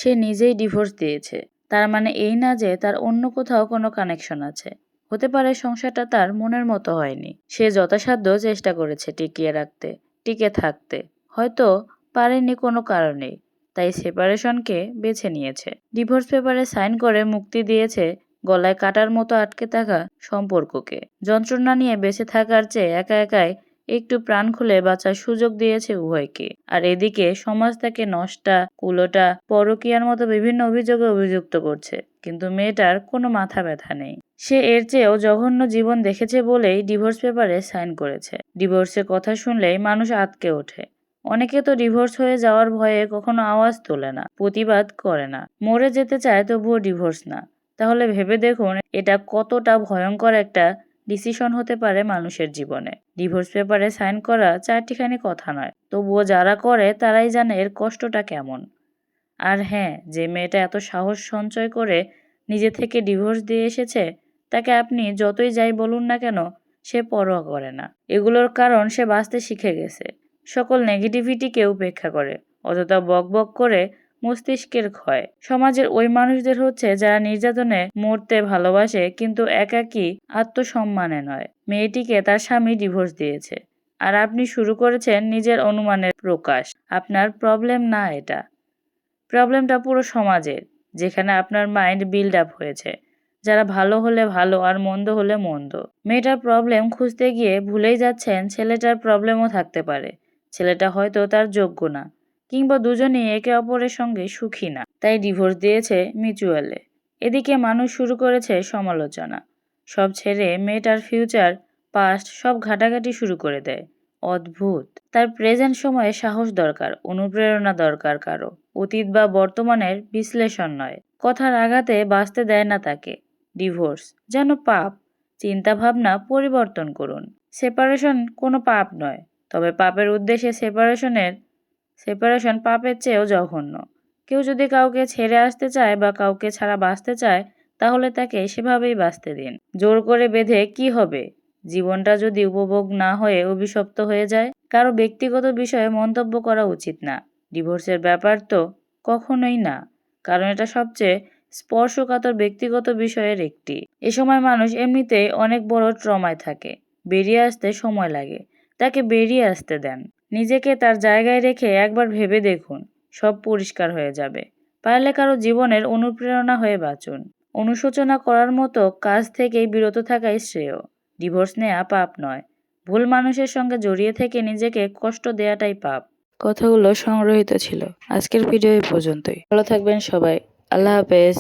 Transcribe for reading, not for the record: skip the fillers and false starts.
সে নিজেই ডিভোর্স দিয়েছে। তার মানে এই না যে তার অন্য কোথাও কোনো কানেকশন আছে। হতে পারে সংসারটা তার মনের মতো হয়নি। সে যথাসাধ্য চেষ্টা করেছে টিকিয়ে রাখতে, টিকে থাকতে। হয়তো পারেনি কোনো কারণেই, তাই সেপারেশনকে বেছে নিয়েছে। ডিভোর্স পেপারে সাইন করে মুক্তি দিয়েছে গলায় কাটার মতো আটকে থাকা সম্পর্ককে। যন্ত্রণা নিয়ে বেঁচে থাকার চেয়ে একা একাই একটু প্রাণ খুলে বাঁচার সুযোগ দিয়েছে উভয়কে। আর এদিকে সমাজ তাকে নষ্টা, কুলোটা, পরকীয়ার মতো বিভিন্ন অভিযোগে অভিযুক্ত করছে, কিন্তু মেয়েটার কোনো মাথা ব্যথা নেই। সে এর চেয়েও জঘন্য জীবন দেখেছে বলেই ডিভোর্স পেপারে সাইন করেছে। ডিভোর্সের কথা শুনলেই মানুষ আঁতকে ওঠে। অনেকে তো ডিভোর্স হয়ে যাওয়ার ভয়ে কখনো আওয়াজ তোলে না, প্রতিবাদ করে না, মরে যেতে চায় তবুও ডিভোর্স না। তাহলে ভেবে দেখুন এটা কতটা ভয়ঙ্কর একটা ডিসিশন হতে পারে মানুষের জীবনে। ডিভোর্স পেপারে সাইন করা চারটিখানি কথা নয়, তবুও যারা করে তারাই জানে এর কষ্টটা কেমন। আর হ্যাঁ, যে মেয়েটা এত সাহস সঞ্চয় করে নিজে থেকে ডিভোর্স দিয়ে এসেছে, তাকে আপনি যতই যাই বলুন না কেন, সে পরোয়া করে না। এগুলোর কারণ সে বাঁচতে শিখে গেছে। সকল নেগেটিভিটিকে উপেক্ষা করে, অযথা বকবক করে মস্তিষ্কের ক্ষয়। সমাজের ওই মানুষদের হচ্ছে যারা নির্যাতনে মরতে ভালোবাসে কিন্তু একাকী, আত্মসম্মানে নয়। মেয়েটিকে তার স্বামী ডিভোর্স দিয়েছে, আর আপনি শুরু করেছেন নিজের অনুমানের প্রকাশ। আপনার প্রবলেম না এটা, প্রবলেমটা পুরো সমাজের, যেখানে আপনার মাইন্ড বিল্ড আপ হয়েছে যারা ভালো হলে ভালো আর মন্দ হলে মন্দ। মেয়েটার প্রবলেম খুঁজতে গিয়ে ভুলেই যাচ্ছেন ছেলেটার প্রবলেমও থাকতে পারে। ছেলেটা হয়তো তার যোগ্য না, কিংবা দুজনেই একে অপরের সঙ্গে সুখী না, তাই ডিভোর্স দিয়েছে মিউচুয়ালে। এদিকে মানুষ শুরু করেছে সমালোচনা। সব ছেড়ে মেয়েটার ফিউচার, পাস্ট সব ঘাটাঘাটি শুরু করে দেয়। অদ্ভুত। তার প্রেজেন্ট সময়ে সাহস দরকার, অনুপ্রেরণা দরকার কারো, অতীত বা বর্তমানের বিশ্লেষণ নয়। কথার আঘাতে বাঁচতে দেয় না তাকে। ডিভোর্স যেন পাপ। চিন্তা ভাবনা পরিবর্তন করুন। সেপারেশন কোনো পাপ নয়, তবে পাপের উদ্দেশ্যে সেপারেশন পাপের চেয়েও জঘন্য। কেউ যদি কাউকে ছেড়ে আসতে চায় বা কাউকে ছাড়া বাঁচতে চায়, তাহলে তাকে সেভাবেই বাঁচতে দিন। জোর করে বেঁধে কি হবে? জীবনটা যদি উপভোগ না হয়ে অভিশপ্ত হয়ে যায়। কারো ব্যক্তিগত বিষয়ে মন্তব্য করা উচিত না। ডিভোর্সের ব্যাপার তো কখনোই না, কারণ এটা সবচেয়ে স্পর্শকাতর ব্যক্তিগত বিষয়ের একটি। এ সময় মানুষ এমনিতেই অনেক বড় ট্রমায় থাকে, বেরিয়ে আসতে সময় লাগে। তাকে বেরিয়ে আসতে দেন। নিজেকে তার জায়গায় রেখে একবার ভেবে দেখুন, সব পরিষ্কার হয়ে যাবে। পারলে কারো জীবনের অনুপ্রেরণা হয়ে বাঁচুন। অনুশোচনা করার মতো কাজ থেকেই বিরত থাকাই শ্রেয়। ডিভোর্স নেওয়া পাপ নয়, ভুল মানুষের সঙ্গে জড়িয়ে থেকে নিজেকে কষ্ট দেওয়াটাই পাপ। কথাগুলো সংগ্রহীত ছিল। আজকের ভিডিও এই পর্যন্তই। ভালো থাকবেন সবাই। আল্লাহ হাফেজ।